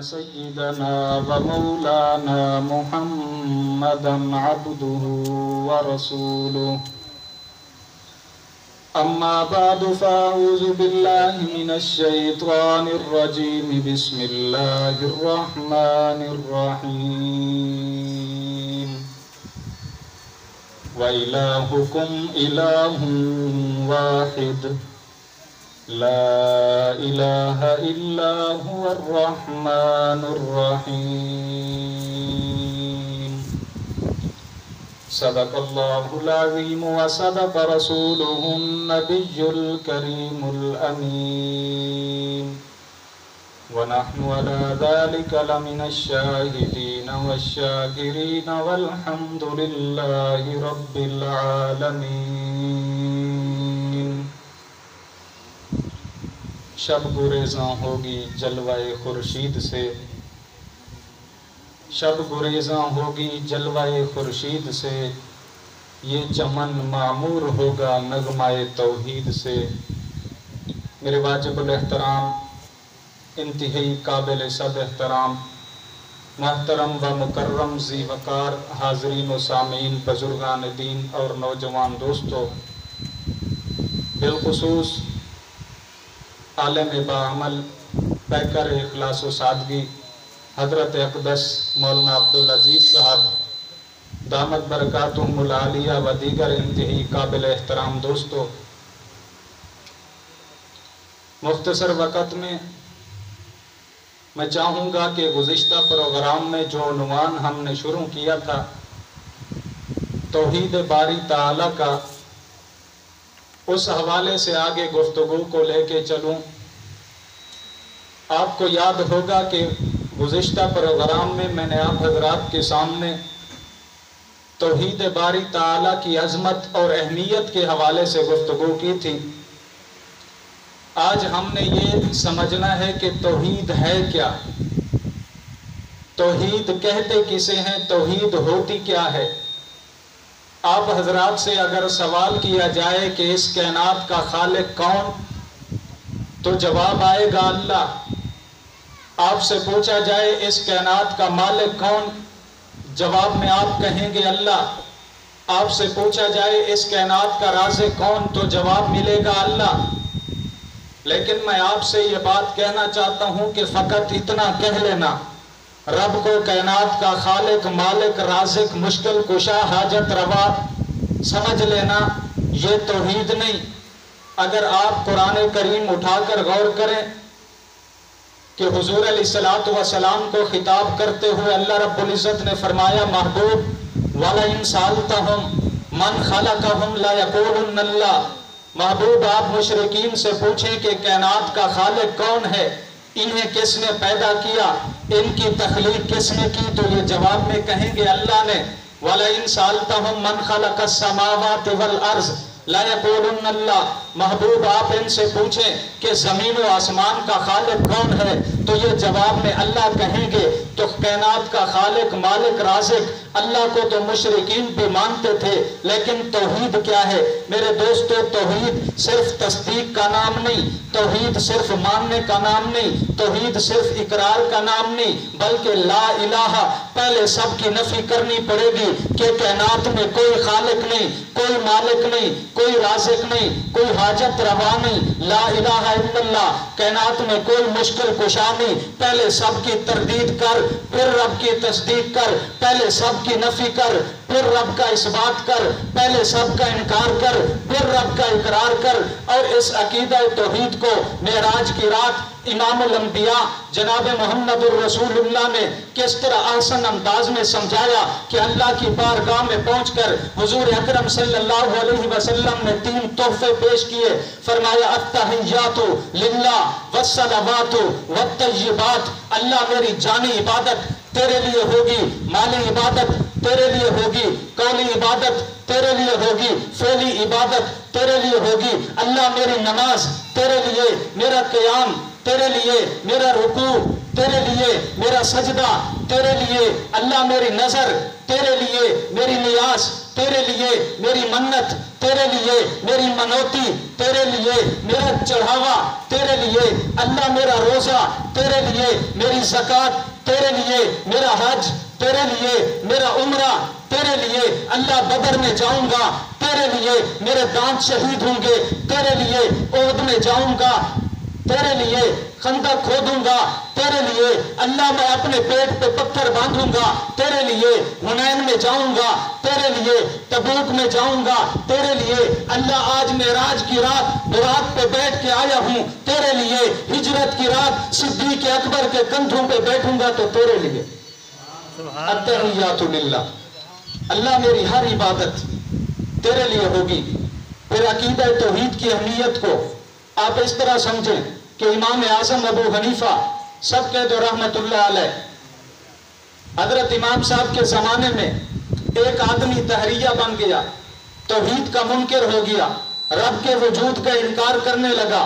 سيدنا ومولانا محمدا عبده ورسوله أما بعد فأعوذ بالله من الشيطان الرجيم بسم الله الرحمن الرحيم وإلهكم إله واحد لا إله إلا هو الرحمن الرحيم صدق الله العظيم وصدق رسوله النبي الكريم الأمين ونحن على ذلك لمن الشاهدين والشاكرين والحمد لله رب العالمين شب گریزاں ہوگی جلوہ خورشید سے شب گریزاں ہوگی جلوہ خورشید سے یہ چمن معمور ہوگا نغمہ توحید سے میرے واجب الاحترام انتہائی قابل سب احترام محترم و مکرم ذی وقار حاضرین و سامعین بزرگان دین اور نوجوان دوستو بالخصوص عالم باعمل پیکر اخلاص و سادگی حضرت اقدس مولانا عبدالعزیز صاحب دامت برکاتہم العالیہ و دیگر انتہائی قابل احترام دوستو مختصر وقت میں چاہوں گا کہ گزشتہ پروگرام میں جو عنوان ہم نے شروع کیا تھا توحید باری تعالیٰ کا اس حوالے سے آگے گفتگو کو لے کے چلوں آپ کو یاد ہوگا کہ گزشتہ پروگرام میں نے آپ حضرات کے سامنے توحید باری تعالیٰ کی عظمت اور اہمیت کے حوالے سے گفتگو کی تھی آج ہم نے یہ سمجھنا ہے کہ توحید ہے کیا توحید کہتے کسے ہیں توحید ہوتی کیا ہے آپ حضرات سے اگر سوال کیا جائے کہ اس کائنات کا خالق کون تو جواب آئے گا اللہ آپ سے پوچھا جائے اس کائنات کا مالک کون جواب میں آپ کہیں گے اللہ آپ سے پوچھا جائے اس کائنات کا رازق کون تو جواب ملے گا اللہ لیکن میں آپ سے یہ بات کہنا چاہتا ہوں کہ فقط اتنا کہہ لینا رب کو کائنات کا خالق مالک رازق مشکل کشا حاجت روا سمجھ لینا یہ توحید نہیں اگر آپ قرآن کریم اٹھا کر غور کریں کہ حضور علیہ السلام کو خطاب کرتے ہوئے اللہ رب العزت نے فرمایا محبوب وَلَئِن سَأَلْتَهُمْ مَنْ خَلَقَهُمْ لَيَقُولُنَّ اللَّهُ محبوب آپ مشرکین سے پوچھیں کہ کائنات کا خالق کون ہے انہیں کس نے پیدا کیا ان کی تخلیق کس نے کی تو یہ جواب میں کہیں گے اللہ نے وَلَئِن سَأَلْتَهُمْ مَنْ خَلَقَ السَّمَاوَاتِ وَالْأَرْضِ لَيَقُولُنَّ اللَّهُ محبوب آپ ان سے پوچھیں کہ زمین و آسمان کا خالق کون ہے تو یہ جواب میں اللہ کہیں گے تو کائنات کا خالق مالک رازق اللہ کو تو مشرکین بھی مانتے تھے لیکن توحید کیا ہے میرے دوستو توحید صرف تصدیق کا نام نہیں توحید صرف ماننے کا نام نہیں توحید صرف اقرار کا نام نہیں بلکہ لا الہ پہلے سب کی نفی کرنی پڑے گی کہ کائنات میں کوئی خالق نہیں کوئی مالک نہیں کوئی رازق نہیں کوئی حاجت روا نہیں لا الہ الا اللہ کائنات میں کوئی مشکل کشا نہیں پہلے سب کی تردید کر پھر رب کی تصدیق کر پہلے سب کی نفی کر پھر رب کا اثبات کر پہلے سب کا انکار کر پھر رب کا اقرار کر اور اس عقیدہ توحید کو معراج کی رات امام الانبیاء جناب محمد الرسول اللہ نے کس طرح احسن انداز میں سمجھایا کہ اللہ کی بارگاہ میں پہنچ کر حضور اکرم صلی اللہ علیہ وسلم نے 3 تحفے پیش کیے فرمایا التحیات للہ والصلوات والطیبات اللہ میری جانی عبادت تیرے لیے ہوگی مالی عبادت تیرے لیے ہوگی قولی عبادت تیرے لیے ہوگی فعلی عبادت تیرے لیے ہوگی اللہ میری نماز تیرے لیے میرا قیام تیرے لیے میرا رکوع تیرے لیے میرا سجدہ تیرے لیے اللہ میری نظر تیرے لیے میری نیاز نیاز تیرے لیے، میری منت تیرے لیے، میری منوتی تیرے لیے، میرا چڑھاوا تیرے لیے، اللہ میرا روزہ تیرے لیے، میری زکوٰۃ تیرے لیے، میرا حج تیرے لیے، میرا عمرہ تیرے لیے، اللہ بدر میں جاؤں گا تیرے لیے، میرے دانت شہید ہوں گے تیرے لیے، احد میں جاؤں گا تیرے لیے، خندق کھودوں گا تیرے لیے، اللہ میں اپنے پیٹ پہ پتھر باندھوں گا تیرے لیے، حنین میں جاؤں گا تیرے لیے، تبوک میں جاؤں گا تیرے لیے، اللہ آج معراج کی رات براق پہ بیٹھ کے آیا ہوں تیرے لیے، ہجرت کی رات صدیق اکبر کے کندھوں پہ بیٹھوں گا تو تیرے لیے۔ التحیات للہ، اللہ میری ہر عبادت تیرے لیے ہوگی۔ پھر عقیدہ توحید کی اہمیت کو آپ اس طرح سمجھیں کہ امام اعظم ابو حنیفہ سب کہہ دو رحمت اللہ علیہ، حضرت امام صاحب کے زمانے میں ایک آدمی تحریہ بن گیا، توحید کا منکر ہو گیا، رب کے وجود کا انکار کرنے لگا۔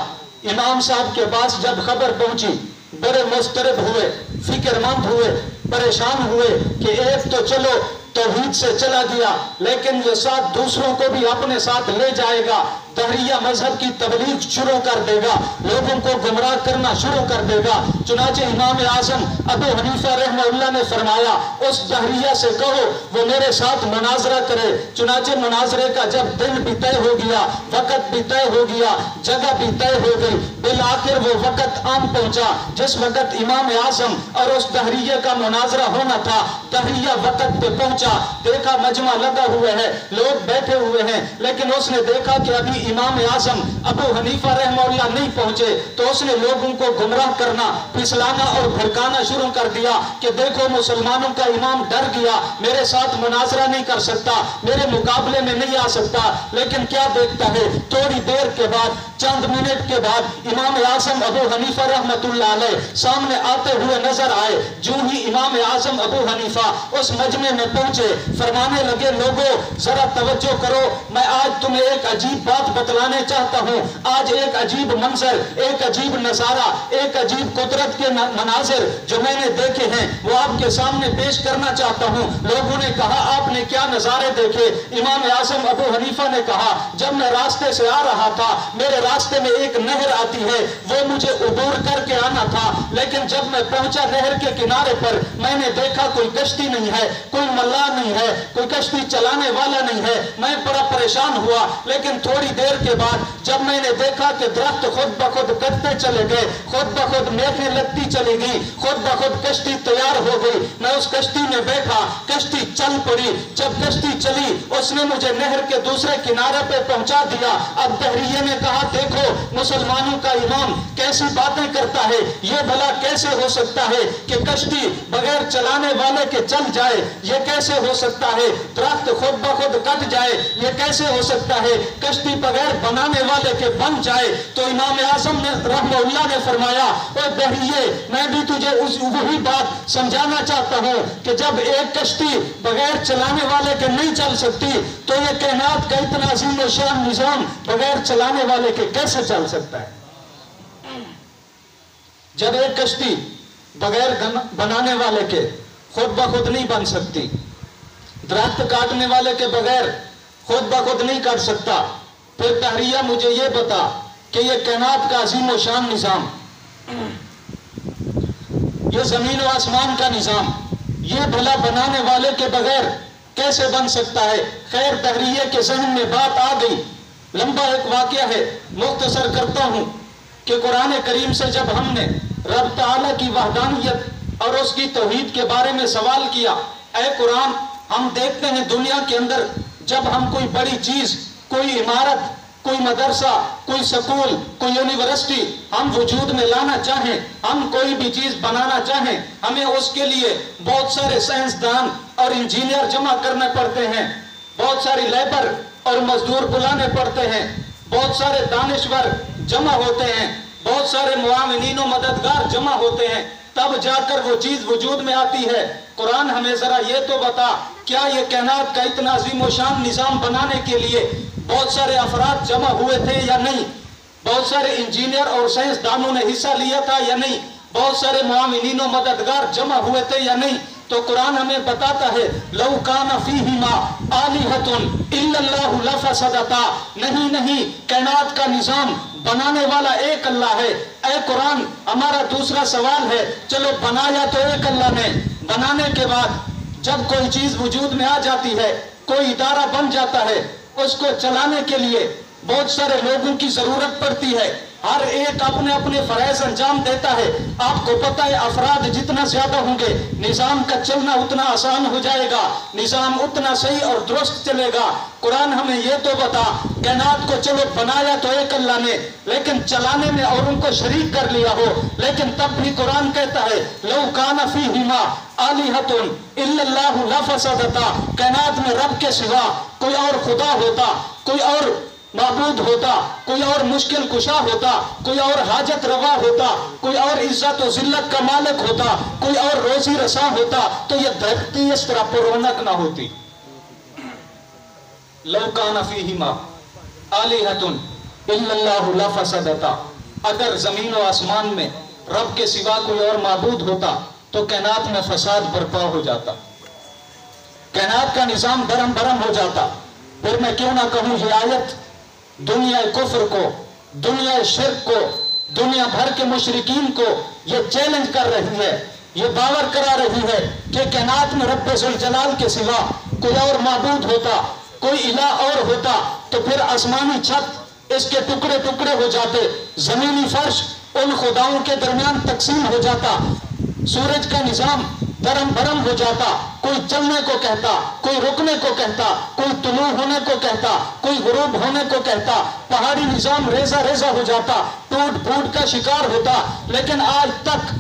امام صاحب کے پاس جب خبر پہنچی بڑے مضطرب ہوئے، فکر مند ہوئے، پریشان ہوئے کہ ایک تو چلو توحید سے چلا گیا لیکن یہ ساتھ دوسروں کو بھی اپنے ساتھ لے جائے گا، دہریہ مذہب کی تبلیغ شروع کر دے گا، لوگوں کو گمراہ کرنا شروع کر دے گا۔ چنانچہ امام اعظم ابو حنیفہ رحمہ اللہ نے فرمایا اس دہریہ سے کہو وہ میرے ساتھ مناظرہ کرے۔ چنانچہ مناظرے کا جب دن بھی طے ہو گیا، وقت بھی طے ہو گیا، جگہ بھی طے ہو گئی، بالآخر وہ وقت آن پہنچا جس وقت امام اعظم اور اس دہریہ کا مناظرہ ہونا تھا۔ دہریہ وقت پہ پہنچا، دیکھا مجمع لگا ہوا ہے، لوگ بیٹھے ہوئے ہیں، لیکن اس نے دیکھا کہ ابھی امام اعظم ابو حنیفہ رحمہ اللہ نہیں پہنچے، تو اس نے لوگوں کو گمراہ کرنا، پھسلانا اور بھڑکانا شروع کر دیا کہ دیکھو مسلمانوں کا امام ڈر گیا، میرے ساتھ مناظرہ نہیں کر سکتا، میرے مقابلے میں نہیں آ سکتا۔ لیکن کیا دیکھتا ہے، تھوڑی دیر کے بعد، چند منٹ کے بعد امام اعظم ابو حنیفہ رحمۃ اللہ علیہ سامنے آتے ہوئے نظر آئے۔ جو ہی امام اعظم ابو حنیفہ اس مجمع میں پہنچے، فرمانے لگے لوگوں ذرا توجہ کرو، میں آج تمہیں ایک عجیب بات بتلانے چاہتا ہوں، آج ایک عجیب منظر، ایک عجیب نظارہ، ایک عجیب قدرت کے مناظر جو میں نے دیکھے ہیں وہ آپ کے سامنے پیش کرنا چاہتا ہوں۔ لوگوں نے کہا آپ نے کیا نظارے دیکھے؟ امام اعظم ابو حنیفہ نے کہا جب میں راستے سے آ رہا تھا میرے راستے میں ایک نہر آتی ہے، وہ مجھے عبور کر کے آنا تھا، لیکن جب میں پہنچا نہر کے کنارے پر میں نے دیکھا کوئی کشتی نہیں ہے، کوئی ملاح نہیں ہے، کوئی کشتی چلانے والا نہیں ہے، میں بڑا پریشان ہوا۔ لیکن تھوڑی دیر کے بعد جب میں نے دیکھا کہ درخت خود بخود کٹتے چلے گئے، خود بخود میخیں لگتی چلی گئی، خود بخود کشتی تیار ہو گئی، میں اس کشتی میں بیٹھا، کشتی چل پڑی، جب کشتی چلی اس نے مجھے نہر کے دوسرے کنارے پہ پہنچا دیا۔ اب دہریے نے کہا دیکھو مسلمانوں کا امام کیسی باتیں کرتا ہے، یہ بھلا کیسے ہو سکتا ہے کہ کشتی بغیر چلانے والے کے چل جائے، یہ کیسے ہو سکتا ہے درخت خود بخود کٹ جائے، یہ کیسے ہو سکتا ہے کشتی بغیر بنانے والے کے بن جائے۔ تو امام اعظم نے رحمہ اللہ نے فرمایا اے دہریے میں بھی تجھے وہی بات سمجھانا چاہتا ہوں کہ جب ایک کشتی بغیر چلانے والے کے نہیں چل سکتی تو یہ کائنات کا اتنا عظیم و شان نظام بغیر چلانے والے کے کیسے چل سکتا ہے؟ جب ایک کشتی بغیر بنانے والے کے خود بخود نہیں بن سکتی، درخت کاٹنے والے کے بغیر خود بخود نہیں کر سکتا، پھر تحریہ مجھے یہ بتا کہ یہ کائنات کا عظیم و شان نظام، یہ زمین و آسمان کا نظام، یہ بھلا بنانے والے کے بغیر کیسے بن سکتا ہے؟ خیر تحریہ کے ذہن میں بات آ گئی۔ لمبا ایک واقعہ ہے، مختصر کرتا ہوں کہ قرآن کریم سے جب ہم نے رب تعالیٰ کی وحدانیت اور اس کی توحید کے بارے میں سوال کیا، اے قرآن ہم دیکھتے ہیں دنیا کے اندر جب ہم کوئی بڑی چیز، کوئی عمارت، کوئی مدرسہ، کوئی سکول، کوئی یونیورسٹی ہم وجود میں لانا چاہیں، ہم کوئی بھی چیز بنانا چاہیں، ہمیں اس کے لیے بہت سارے سائنسدان اور انجینئر جمع کرنے پڑتے ہیں، بہت ساری لیبر اور مزدور بلانے پڑتے ہیں، بہت سارے دانشور جمع ہوتے ہیں، بہت سارے معاونین و مددگار جمع ہوتے ہیں، تب جا کر وہ چیز وجود میں آتی ہے۔ قرآن ہمیں ذرا یہ تو بتا، کیا یہ کائنات کا اتنا عظیم و شان نظام بنانے کے لیے بہت سارے افراد جمع ہوئے تھے یا نہیں؟ بہت سارے انجینئر اور سائنسدانوں نے حصہ لیا تھا یا نہیں؟ بہت سارے معاونین و مددگار جمع ہوئے تھے یا نہیں؟ تو قرآن ہمیں بتاتا ہے لو کان فیہما آلہۃ الا اللہ لفسدتا، نہیں، کائنات کا نظام بنانے والا ایک اللہ ہے۔ اے قرآن، ہمارا دوسرا سوال ہے، چلو بنایا تو ایک اللہ نے، بنانے کے بعد جب کوئی چیز وجود میں آ جاتی ہے، کوئی ادارہ بن جاتا ہے، اس کو چلانے کے لیے بہت سارے لوگوں کی ضرورت پڑتی ہے، ہر ایک اپنے اپنے فرائض انجام دیتا ہے۔ آپ کو پتہ ہے افراد جتنا زیادہ ہوں گے نظام کا چلنا اتنا آسان ہو جائے گا، نظام اتنا صحیح اور درست چلے گا۔ قرآن ہمیں یہ تو بتا، کائنات کو چلو بنایا تو ایک اللہ نے، لیکن چلانے میں اوروں کو شریک کر لیا ہو، لیکن تب بھی قرآن کہتا ہے لو کان فیہما آلہۃ الا اللہ لفسدتا، کائنات میں رب کے سوا کوئی اور خدا ہوتا، کوئی اور معبود ہوتا، کوئی اور مشکل کشا ہوتا، کوئی اور حاجت روا ہوتا، کوئی اور عزت و ذلت کا مالک ہوتا، کوئی اور روزی رساں ہوتا، تو یہ دھرتی اس طرح پر رونق نہ ہوتی۔ لو کان فیہما آلہۃ الا اللہ لفسدتا، اگر زمین و آسمان میں رب کے سوا کوئی اور معبود ہوتا تو کائنات میں فساد برپا ہو جاتا، کائنات کا نظام درم برم ہو جاتا۔ پھر میں کیوں نہ کہوں یہ آیت دنیا کفر کو، دنیا شرک کو، دنیا بھر کے مشرکین کو یہ چیلنج کر رہی ہے، یہ باور کرا رہی ہے کہ کائنات میں رب ذوالجلال کے سوا کوئی اور معبود ہوتا، کوئی الہ اور ہوتا تو پھر آسمانی چھت اس کے ٹکڑے ٹکڑے ہو جاتے، زمینی فرش ان خداؤں کے درمیان تقسیم ہو جاتا، سورج کا نظام درم برم ہو جاتا، کوئی چلنے کو کہتا، کوئی رکنے کو کہتا، کوئی طلوع ہونے کو کہتا، کوئی غروب ہونے کو کہتا، پہاڑی نظام ریزہ ریزہ ہو جاتا، ٹوٹ پھوٹ کا شکار ہوتا۔ لیکن آج تک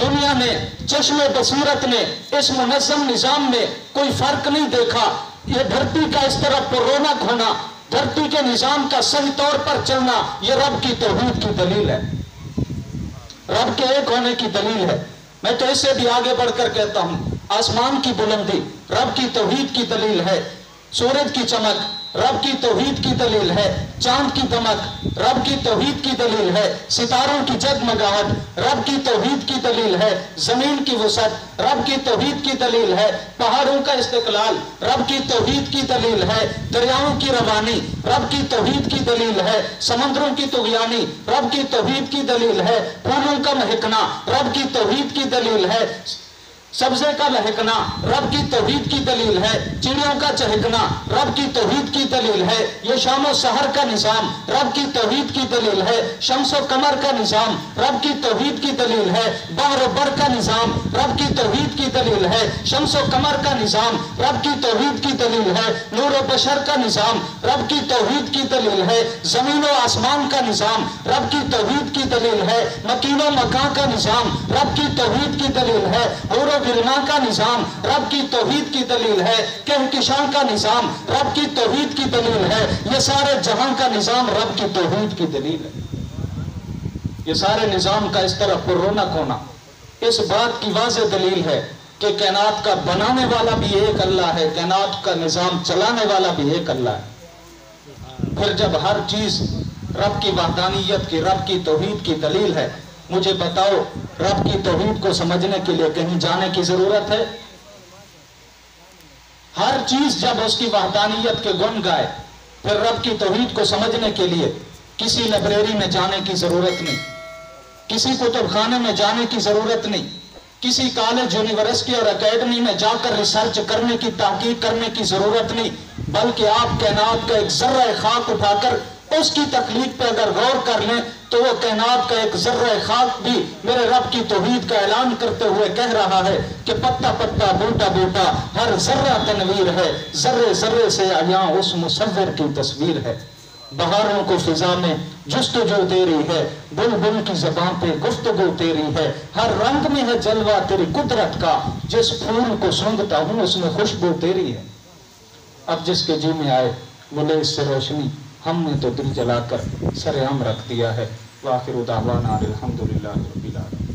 دنیا نے، چشم بصیرت نے اس منظم نظام میں کوئی فرق نہیں دیکھا۔ یہ دھرتی کا اس طرح پر رونق ہونا، دھرتی کے نظام کا صحیح طور پر چلنا، یہ رب کی توحید کی دلیل ہے، رب کے ایک ہونے کی دلیل ہے۔ میں تو اس سے بھی آگے بڑھ کر کہتا ہوں، آسمان کی بلندی رب کی توحید کی دلیل ہے، سورج کی چمک رب کی توحید کی دلیل ہے، چاند کی دمک رب کی توحید کی دلیل ہے، ستاروں کی جگمگاہٹ رب کی توحید کی دلیل ہے، زمین کی وسعت رب کی توحید کی دلیل ہے، پہاڑوں کا استقلال رب کی توحید کی دلیل ہے، دریاؤں کی روانی رب کی توحید کی دلیل ہے، سمندروں کی طغیانی رب کی توحید کی دلیل ہے، پھولوں کا مہکنا رب کی توحید کی دلیل ہے، سبزے کا لہکنا رب کی توحید کی دلیل ہے، چڑیوں کا چہکنا رب کی توحید کی دلیل ہے، یہ شام و سحر کا نظام رب کی توحید کی دلیل ہے، شمس و قمر کا نظام رب کی توحید کی دلیل ہے، بحر و بر کا نظام رب کی توحید کی دلیل ہے، شمس و قمر کا نظام رب کی توحید کی دلیل ہے، نور و بشر کا نظام رب کی توحید کی دلیل ہے، زمین و آسمان کا نظام رب کی توحید کی دلیل ہے، مکین و مکان کا نظام رب کی توحید کی دلیل ہے، حور و گرنا کا نظام رب کی توحید کی دلیل ہے، کہکشاں کا نظام رب کی توحید کی دلیل ہے، یہ سارے جہاں کا نظام رب کی توحید کی دلیل ہے۔ یہ سارے نظام کا اس طرح پر رونق ہونا اس بات کی واضح دلیل ہے کہ کائنات کا بنانے والا بھی ایک اللہ ہے، کائنات کا نظام چلانے والا بھی ایک اللہ ہے۔ پھر جب ہر چیز رب کی وحدانیت کی، رب کی توحید کی دلیل ہے، مجھے بتاؤ رب کی توحید کو سمجھنے کے لیے کہیں جانے کی ضرورت ہے؟ ہر چیز جب اس کی وحدانیت کے گن گائے، پھر رب کی توحید کو سمجھنے کے لیے کسی لائبریری میں جانے کی ضرورت نہیں، کسی کتب خانے میں جانے کی ضرورت نہیں، کسی کالج، یونیورسٹی اور اکیڈمی میں جا کر ریسرچ کرنے کی، تحقیق کرنے کی ضرورت نہیں، بلکہ آپ کائنات کا ایک ذرہ خاک اٹھا کر اس کی تخلیق پہ اگر غور کر لیں تو وہ کائنات کا ایک ذرہ خاک بھی میرے رب کی توحید کا اعلان کرتے ہوئے کہہ رہا ہے کہ پتا پتا بوٹا بوٹا ہر ذرہ تنویر ہے، ذرے ذرے سے عیاں اس مصور کی تصویر ہے، بہاروں کو فضا میں جستجو تیری ہے، بلبل کی زبان پہ گفتگو تیری ہے، ہر رنگ میں ہے جلوہ تیری قدرت کا، جس پھول کو سونگتا ہوں اس میں خوشبو تیری ہے۔ اب جس کے جی میں آئے وہ لے اس سے روشنی، ہم نے تو دل جلا کر سر عام رکھ دیا ہے۔ وآخر دعوانا الحمدللہ رب العالمین۔